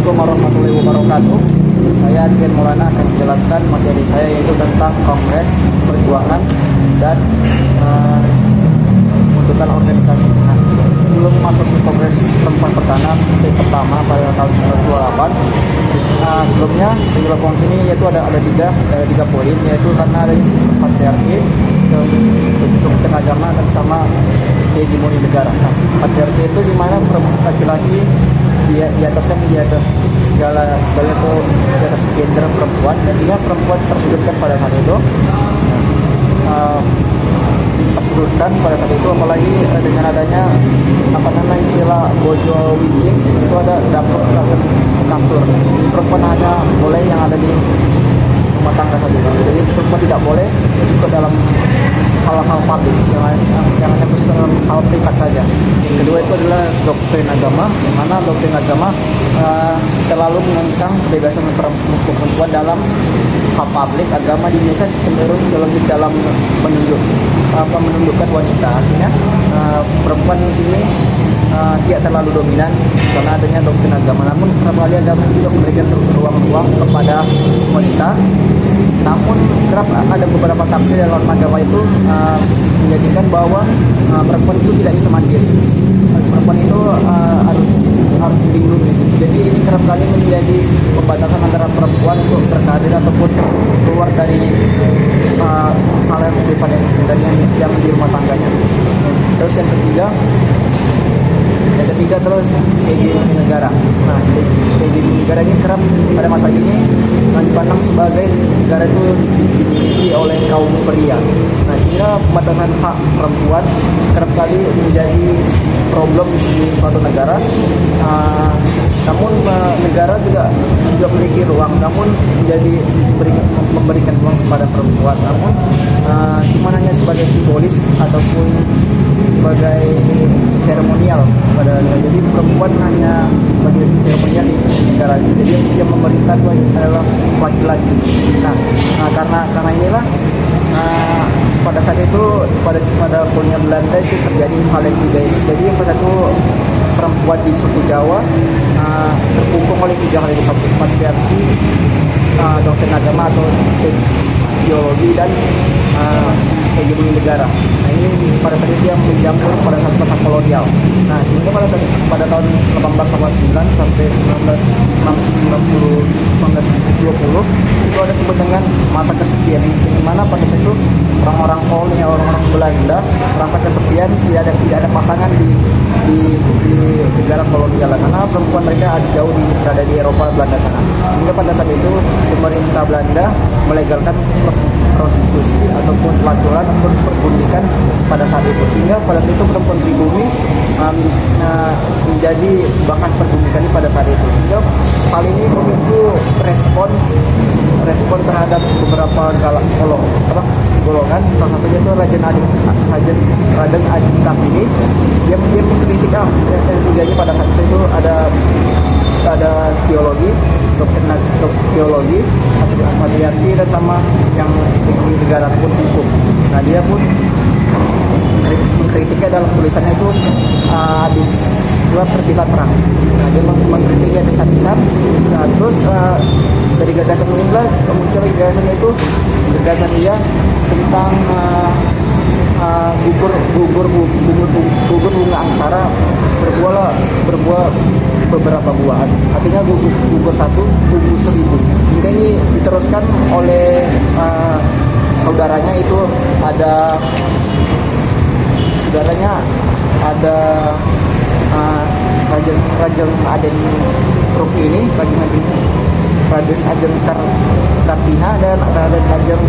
Assalamualaikum warahmatullahi wabarakatuh. Saya Adrian Maulana akan menjelaskan materi saya yaitu tentang Kongres Perjuangan dan pembentukan organisasi. Nah, sebelum masuk ke Kongres Perempuan pertama pada tahun 1928, sebelumnya penyebab kongres ini yaitu ada tiga poin, yaitu karena adanya sistem patriarki, sistem agama dan sama hegemoni negara. Nah, patriarki itu di mana laki-laki di atas segala itu di atas gender perempuan, dan dia perempuan tersudutkan pada saat itu. Tersudutkan pada saat itu, apalagi dengan adanya istilah bojo winjing, itu ada dapur kasur. Perempuan hanya boleh yang ada di rumah tangga saja. Jadi perempuan tidak boleh ikut dalam hal-hal publik yang hanya hal privat saja. Yang kedua itu adalah doktrin agama, di mana doktrin agama terlalu mengekang kebebasan perempuan dalam hal publik. Agama di Indonesia cenderung ideologis dalam menundukkan wanita. Artinya perempuan di sini tidak terlalu dominan karena adanya doktrin agama. Namun kerap kali agama juga memberikan ruang-ruang kepada wanita. Namun kerap ada beberapa tafsir dalam agama itu menjadikan bahwa perempuan itu tidak bisa mandiri. Perempuan itu harus dilindungi. Jadi ini kerap kali menjadi pembatasan antara perempuan untuk berkarir ataupun keluar dari hal yang privat dan yang di rumah tangganya. Terus yang ketiga terus hegemoni negara. Nah, hegemoni negara ini kerap pada masa ini dipandang sebagai negara itu dimiliki oleh kaum pria. Nah, sehingga pembatasan hak perempuan kerap kali menjadi problem di suatu negara. Namun negara juga memiliki ruang, namun memberikan ruang kepada perempuan. Namun cuma hanya sebagai simbolis ataupun sebagai seremonial pada negara. Jadi perempuan hanya sebagai seremonial di negara. Jadi yang memerintah itu adalah laki-laki. Nah, karena inilah pada saat itu pada kolonial Belanda itu terjadi hal yang tiga ini. Jadi pada itu perempuan di suku Jawa terkungkung oleh tiga hal itu: patriarki, doktrin agama atau ideologi, dan hegemoni negara. Nah, ini pada saat itu yang mencampur pada saat masa kolonial. Nah, sehingga pada tahun 1889 sampai 1920 itu ada disebut dengan masa kesepian, di mana pada saat itu orang-orang kolonial, orang-orang Belanda merasa kesepian, tidak ada pasangan di negara kolonial karena perempuan mereka jauh berada di Eropa Belanda sana. Sehingga pada saat itu pemerintah Belanda melegalkan prostitusi ataupun pelacuran ataupun perbudikan pada saat itu, sehingga pada saat itu perempuan pribumi menjadi bahan perbudikan pada saat itu. Sehingga hal ini memicu respon terhadap beberapa golongan. Salah satunya itu Raden Ajeng Kartini. Dia mengkritik yang terjadi pada saat itu ada teologi, teologi, patriarki, dan sama yang di negara pun hukum. Nah, dia pun mengkritiknya dalam tulisannya itu habis dua terbilang perang. Nah, dia mengkritiknya besar-besar. Nah, terus dari gagasan inilah muncul gagasan dia tentang gugur bunga angsara berbuah beberapa buah. Artinya gugur satu, gugur 1000. Sehingga ini diteruskan oleh saudaranya itu ada Raden Aden Ruki ini, Raden Ajeng Kartina, dan Raden Ajeng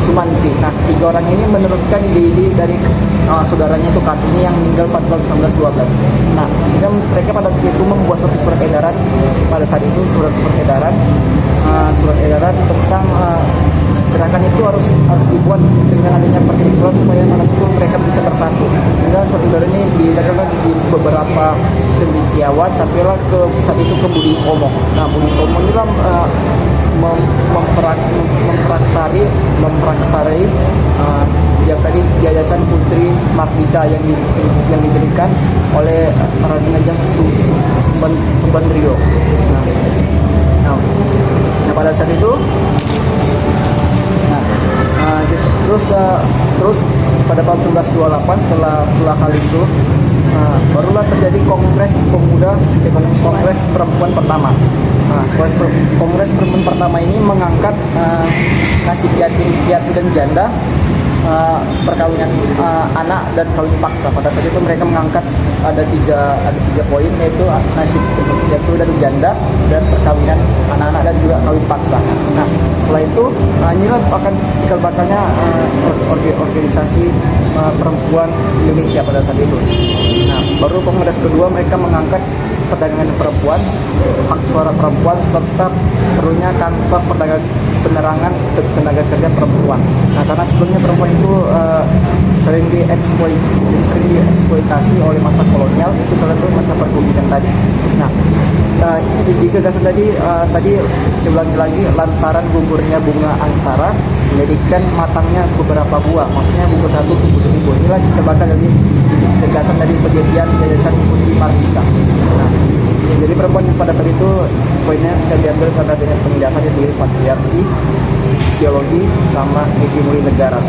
Sumanti. Nah, tiga orang ini meneruskan ide dari saudaranya itu Kartini yang meninggal pada tahun 1912. Nah, sehingga mereka pada saat itu membuat surat edaran pada saat itu, surat edaran tentang gerakan itu harus dibuat dengan adanya pertempuran supaya pada situ mereka bisa bersatu. Sehingga surat ini diadakan di beberapa cendekiawan sampailah ke saat itu ke Budi Utomo. Nah, Budi Utomo ini memprakarsari yang tadi Yayasan Putri Mardika yang diberikan oleh Raden Ajeng Subandrio. Nah, nasional. Nah pada saat itu, terus pada tahun 1928 setelah hal itu, barulah terjadi Kongres Pemuda Kongres Perempuan pertama. Kongres Perempuan pertama ini mengangkat nasib yatim piatu dan janda, perkawinan anak dan kawin paksa. Pada saat itu mereka mengangkat ada tiga poin, yaitu nasib piatu dan janda dan perkawinan anak-anak dan juga kawin paksa. Nah setelah itu inilah akan cikal bakalnya organisasi perempuan Indonesia pada saat itu. Nah baru kongres kedua mereka mengangkat perdagangan perempuan, hak suara perempuan, serta perlunya kantor penerangan tenaga kerja perempuan. Nah karena sebelumnya perempuan itu sering dieksploitasi oleh masa kolonial, itu salah satu masa perbudakan tadi. Nah di gagasan tadi saya ulangi lagi, lantaran gugurnya bunga angsara menjadikan matangnya beberapa buah, maksudnya buku satu buku 1000. Inilah cikal bakal dari gagasan dari pendirian Yayasan Putri Mardika. Nah, jadi perempuan pada saat itu poinnya bisa diambil karena dengan penindasan dari patriarki, ideologi, sama hegemoni negara.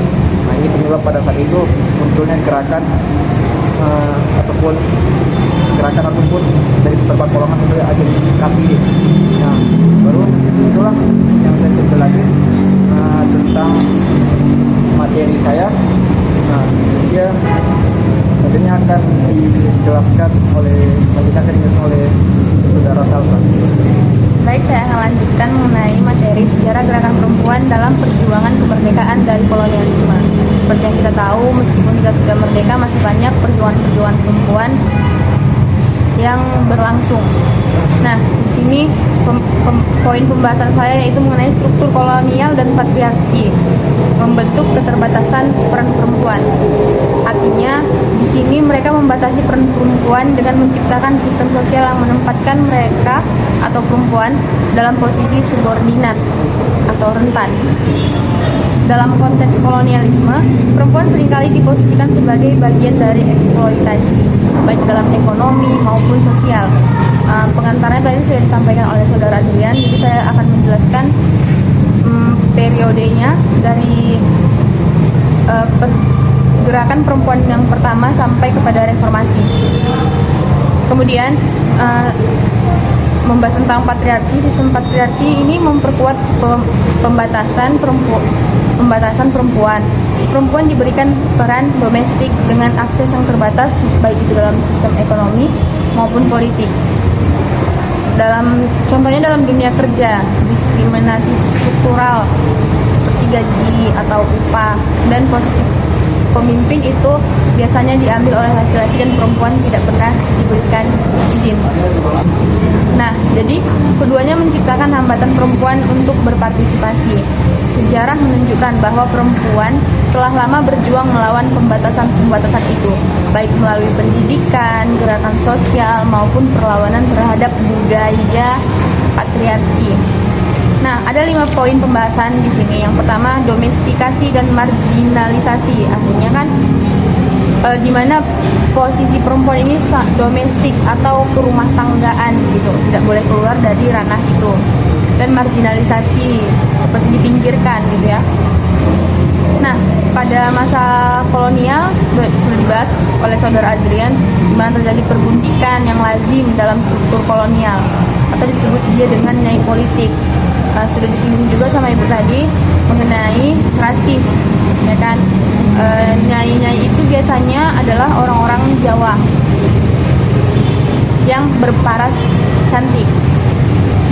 Nah ini penyebab pada saat itu munculnya gerakan ataupun dari beberapa golongan seperti agen KPD. Nah baru itulah yang saya jelasin tentang materi saya. Nah dia nantinya akan dijelaskan oleh saudara Salsa. Baik, saya akan lanjutkan mengenai materi sejarah gerakan perempuan dalam perjuangan kemerdekaan dari kolonialisme. Seperti yang kita tahu, meskipun kita sudah merdeka, masih banyak perjuangan perempuan yang berlangsung. Nah, di sini poin pembahasan saya yaitu mengenai struktur kolonial dan patriarki, membentuk keterbatasan peran perempuan. Artinya, di sini mereka membatasi peran perempuan dengan menciptakan sistem sosial yang menempatkan mereka atau perempuan dalam posisi subordinat atau rentan. Dalam konteks kolonialisme, perempuan seringkali diposisikan sebagai bagian dari eksploitasi, baik dalam ekonomi maupun sosial. Pengantarnya tadi sudah disampaikan oleh saudara Adrian, jadi saya akan menjelaskan periodenya dari gerakan perempuan yang pertama sampai kepada reformasi. Kemudian membahas tentang patriarki. Sistem patriarki ini memperkuat pembatasan perempuan. Perempuan diberikan peran domestik dengan akses yang terbatas, baik itu dalam sistem ekonomi maupun politik. Contohnya dalam dunia kerja, diskriminasi struktural seperti gaji atau upah dan posisi pemimpin itu biasanya diambil oleh laki-laki dan perempuan tidak pernah diberikan izin. Nah, jadi keduanya menciptakan hambatan perempuan untuk berpartisipasi. Sejarah menunjukkan bahwa perempuan telah lama berjuang melawan pembatasan itu, baik melalui pendidikan, gerakan sosial, maupun perlawanan terhadap budaya patriarki. Nah, ada 5 poin pembahasan di sini. Yang pertama, domestikasi dan marginalisasi. Artinya kan di mana posisi perempuan ini domestik atau kerumah tanggaan gitu, tidak boleh keluar dari ranah itu. Dan marginalisasi, seperti dipinggirkan gitu ya. Nah, pada masa kolonial sudah dibahas oleh saudara Adrian, di mana terjadi pergundikan yang lazim dalam struktur kolonial atau disebut dia dengan nyai politik. Sudah disinggung juga sama ibu tadi mengenai rasis, ya kan? Nyai-nyai itu biasanya adalah orang-orang Jawa yang berparas cantik.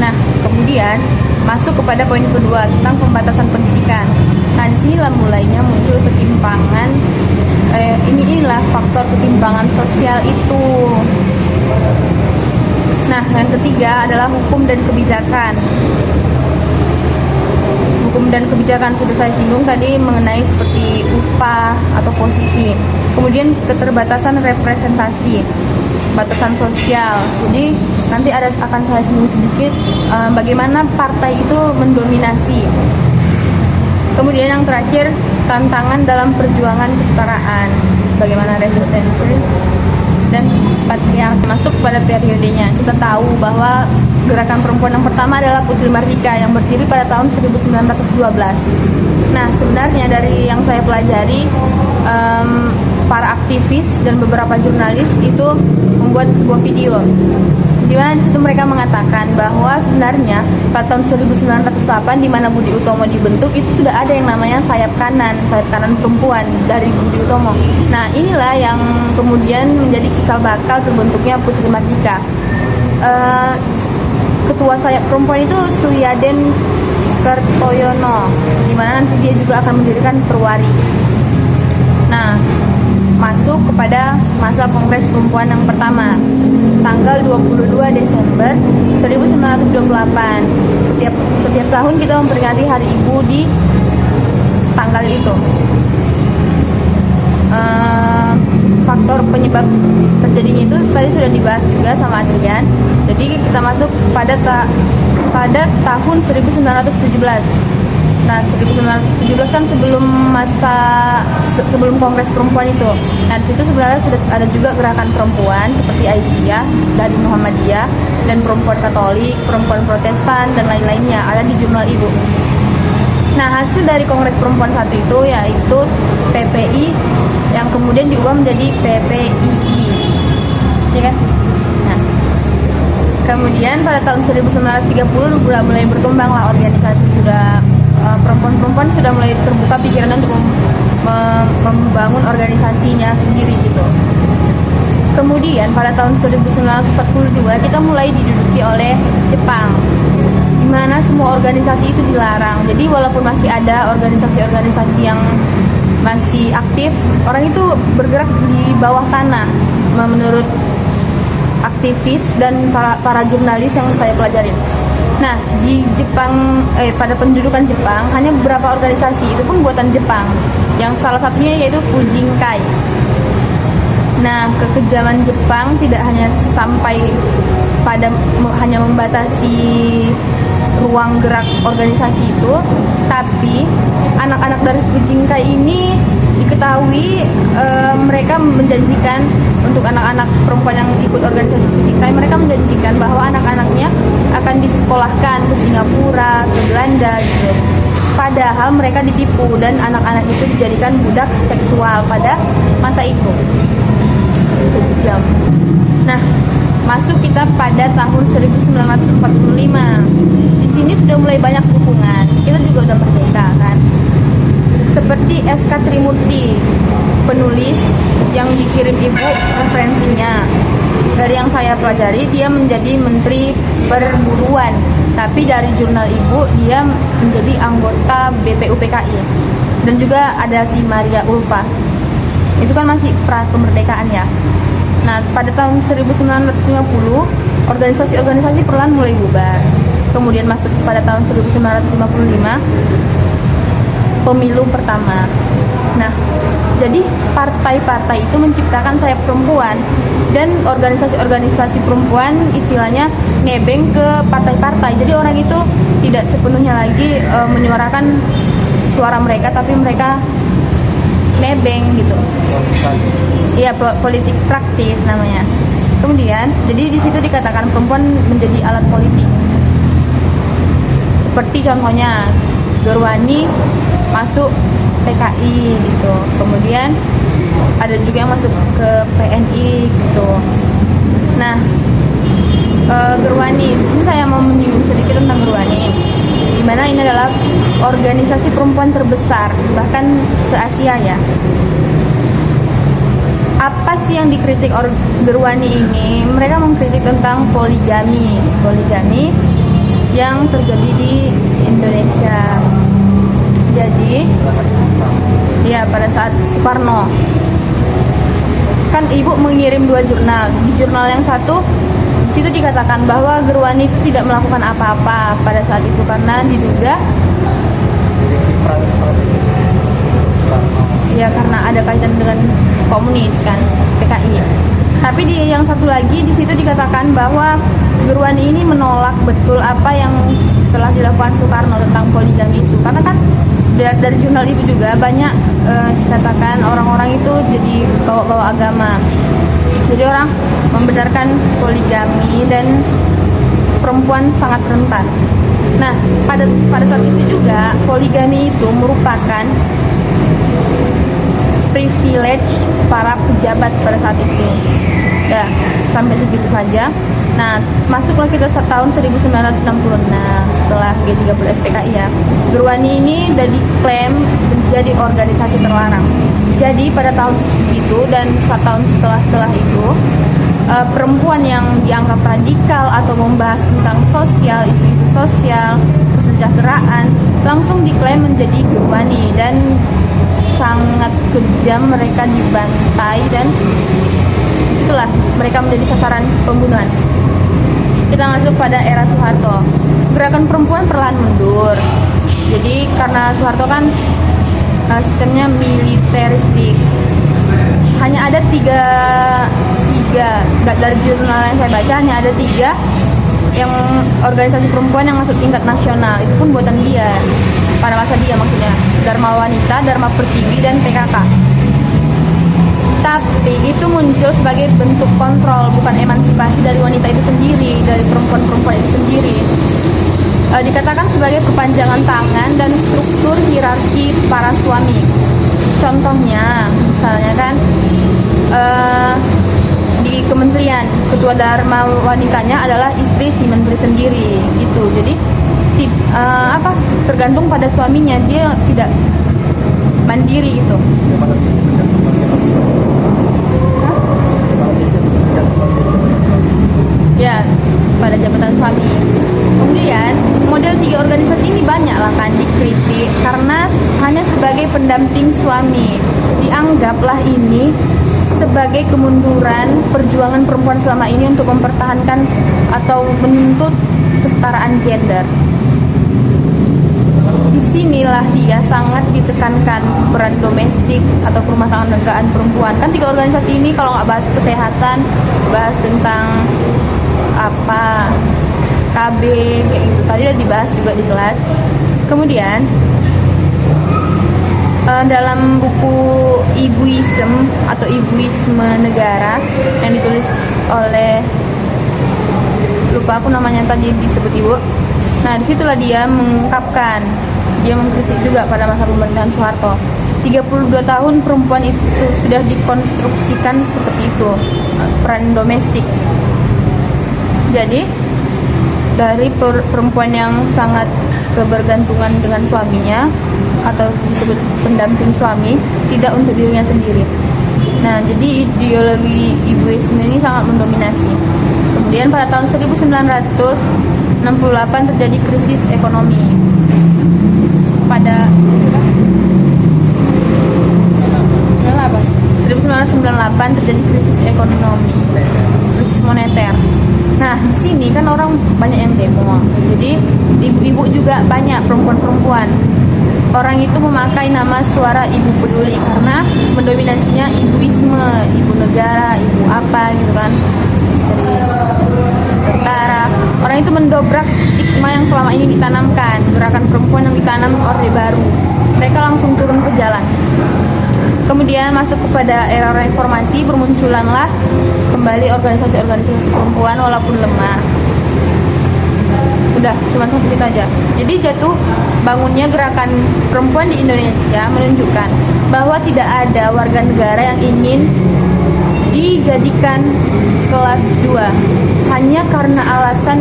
Nah, kemudian masuk kepada poin kedua tentang pembatasan pendidikan. Nah, disinilah mulainya muncul ketimpangan. Inilah faktor ketimpangan sosial itu. Nah, yang ketiga adalah hukum dan kebijakan. Hukum dan kebijakan sudah saya singgung tadi mengenai seperti upah atau posisi. Kemudian keterbatasan representasi, batasan sosial. Jadi nanti akan saya singgung sedikit bagaimana partai itu mendominasi. Kemudian yang terakhir, tantangan dalam perjuangan kesetaraan, bagaimana resistensi dan patriarki masuk pada periodenya. Kita tahu bahwa gerakan perempuan yang pertama adalah Putri Mardika yang berdiri pada tahun 1912. Nah, sebenarnya dari yang saya pelajari, para aktivis dan beberapa jurnalis itu membuat sebuah video di mana disitu mereka mengatakan bahwa sebenarnya pada tahun 1908 di mana Budi Utomo dibentuk itu sudah ada yang namanya sayap kanan perempuan dari Budi Utomo. Nah, inilah yang kemudian menjadi cikal bakal terbentuknya Putri Mardika. Ketua sayap perempuan itu Suryaden Kertoyono, di mana nanti dia juga akan mendirikan Perwari. Nah, masuk kepada masa Kongres Perempuan yang pertama, tanggal 22 Desember 1928. Setiap tahun kita memperingati Hari Ibu di tanggal itu. Faktor penyebab terjadinya itu tadi sudah dibahas juga sama Adrian. Jadi kita masuk pada tahun 1917. Nah, 1917 kan sebelum Kongres Perempuan itu. Nah, di situ sebenarnya sudah ada juga gerakan perempuan seperti Aisyah dari Muhammadiyah dan perempuan Katolik, perempuan Protestan dan lain-lainnya ada di Jurnal Ibu. Nah, hasil dari Kongres Perempuan satu itu yaitu PPI yang kemudian diubah menjadi PPII. Ya kan? Nah, kemudian pada tahun 1930 mulai berkembanglah organisasi, sudah perempuan-perempuan sudah mulai terbuka pikiran untuk membangun organisasinya sendiri gitu. Kemudian pada tahun 1942 kita mulai diduduki oleh Jepang, di mana semua organisasi itu dilarang. Jadi walaupun masih ada organisasi-organisasi yang masih aktif, orang itu bergerak di bawah tanah menurut aktivis dan para jurnalis yang saya pelajarin. Nah, di Jepang, pada pendudukan Jepang hanya beberapa organisasi, itu pun buatan Jepang, yang salah satunya yaitu Fujinkai. Nah, kekejaman Jepang tidak hanya sampai pada hanya membatasi ruang gerak organisasi itu, tapi anak-anak dari Fujinkai ini diketahui mereka menjanjikan untuk anak-anak perempuan yang ikut organisasi Fujinkai, mereka menjanjikan bahwa anak-anaknya akan disekolahkan ke Singapura, ke Belanda gitu. Padahal mereka ditipu dan anak-anak itu dijadikan budak seksual pada masa itu. Itu kejam. Nah, masuk kita pada tahun 1945. Di sini sudah mulai banyak dukungan. Kita juga udah merdeka kan. Seperti SK Trimurti, penulis yang dikirim ibu referensinya. Dari yang saya pelajari, dia menjadi Menteri Perburuan, tapi dari jurnal ibu dia menjadi anggota BPUPKI. Dan juga ada si Maria Ulfa. Itu kan masih pra kemerdekaan ya. Nah, pada tahun 1950, organisasi-organisasi perlahan mulai bubar. Kemudian masuk pada tahun 1955, pemilu pertama. Nah, jadi partai-partai itu menciptakan sayap perempuan dan organisasi-organisasi perempuan istilahnya nebeng ke partai-partai. Jadi orang itu tidak sepenuhnya lagi menyuarakan suara mereka, tapi mereka nebeng gitu. Iya, politik praktis namanya. Kemudian, jadi di situ dikatakan perempuan menjadi alat politik. Seperti contohnya Gerwani masuk PKI gitu. Kemudian ada juga yang masuk ke PNI gitu. Nah, Gerwani, di sini saya mau menyinggung sedikit tentang Gerwani. Di mana ini adalah organisasi perempuan terbesar bahkan se-Asia ya. Apa sih yang dikritik Gerwani ini? Mereka mengkritik tentang poligami yang terjadi di Indonesia. Jadi, ya pada saat Soekarno, kan ibu mengirim 2 jurnal. Di jurnal yang satu, di situ dikatakan bahwa Gerwani itu tidak melakukan apa-apa pada saat itu karena diduga ya karena ada kaitan dengan komunis kan, PKI. Tapi di yang satu lagi di situ dikatakan bahwa Gerwani ini menolak betul apa yang telah dilakukan Soekarno tentang poligami itu. Karena kan dari jurnal itu juga banyak dikatakan orang-orang itu jadi bawa-bawa agama. Jadi orang membenarkan poligami dan perempuan sangat rentan. Nah, pada saat itu juga poligami itu merupakan privilege para pejabat pada saat itu. Ya, sampai segitu saja. Nah, masuklah kita tahun 1966 setelah G30 SPKI ya. Gerwani ini sudah diklaim menjadi organisasi terlarang. Jadi pada tahun itu dan 1 tahun setelah itu, perempuan yang dianggap radikal atau membahas tentang sosial, isu-isu sosial, kesejahteraan langsung diklaim menjadi Gerwani dan sangat kejam mereka dibantai dan itulah mereka menjadi sasaran pembunuhan. Kita masuk pada era Soeharto. Gerakan perempuan perlahan mundur. Jadi karena Soeharto kan sistemnya militeristik. Hanya ada tiga dari jurnal yang saya baca hanya ada 3 yang organisasi perempuan yang masuk tingkat nasional. Itu pun buatan dia. Pada masa dia maksudnya. Dharma Wanita, Dharma Pertiwi, dan PKK. Tapi itu muncul sebagai bentuk kontrol, bukan emansipasi dari wanita itu sendiri, dari perempuan-perempuan itu sendiri. Dikatakan sebagai kepanjangan tangan dan struktur hierarki para suami. Contohnya, misalnya kan di kementerian, ketua Dharma Wanitanya adalah istri si menteri sendiri, gitu. Jadi tergantung pada suaminya, dia tidak mandiri gitu. Ya, pada jabatan suami. Kemudian model 3 organisasi ini banyak lah kan dikritik karena hanya sebagai pendamping suami. Dianggaplah ini sebagai kemunduran perjuangan perempuan selama ini untuk mempertahankan atau menuntut kesetaraan gender. Disinilah dia sangat ditekankan peran domestik atau rumah tangga negaraan perempuan. Kan 3 organisasi ini kalau nggak bahas kesehatan, bahas tentang KB kayak gitu. Tadi udah dibahas juga di kelas. Kemudian dalam buku Ibuism atau Ibuisme Negara yang ditulis oleh, lupa aku namanya tadi disebut Ibu. Nah, disitulah dia mengungkapkan, dia mengkritik juga pada masa pemerintahan Soeharto. 32 tahun perempuan itu sudah dikonstruksikan seperti itu, peran domestik. Jadi dari perempuan yang sangat kebergantungan dengan suaminya atau disebut pendamping suami, tidak untuk dirinya sendiri. Nah, jadi ideologi ibuisme ini sangat mendominasi. Kemudian pada tahun 1968 terjadi krisis ekonomi. Pada 1998 terjadi krisis ekonomi, krisis moneter. Nah, di sini kan orang banyak yang demo. Jadi ibu-ibu juga banyak, perempuan-perempuan. Orang itu memakai nama suara ibu peduli karena mendominasinya ibuisme, ibu negara, ibu apa gitu kan, istri tentara. Orang itu mendobrak stigma yang selama ini ditanamkan, gerakan perempuan yang ditanam Orde Baru. Mereka langsung turun ke jalan. Kemudian masuk kepada era reformasi, bermunculanlah kembali organisasi-organisasi perempuan walaupun lemah. Udah, cuma sampai itu aja. Jadi jatuh bangunnya gerakan perempuan di Indonesia menunjukkan bahwa tidak ada warga negara yang ingin dijadikan kelas 2 hanya karena alasan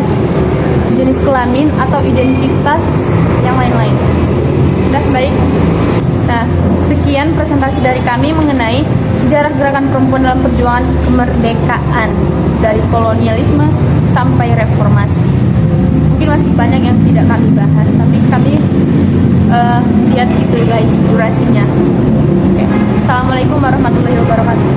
jenis kelamin atau identitas yang lain-lain. Udah, baik. Nah, sekian presentasi dari kami mengenai sejarah gerakan perempuan dalam perjuangan kemerdekaan dari kolonialisme sampai reformasi. Mungkin masih banyak yang tidak kami bahas, tapi kami lihat gitu guys durasinya. Oke. Assalamualaikum warahmatullahi wabarakatuh.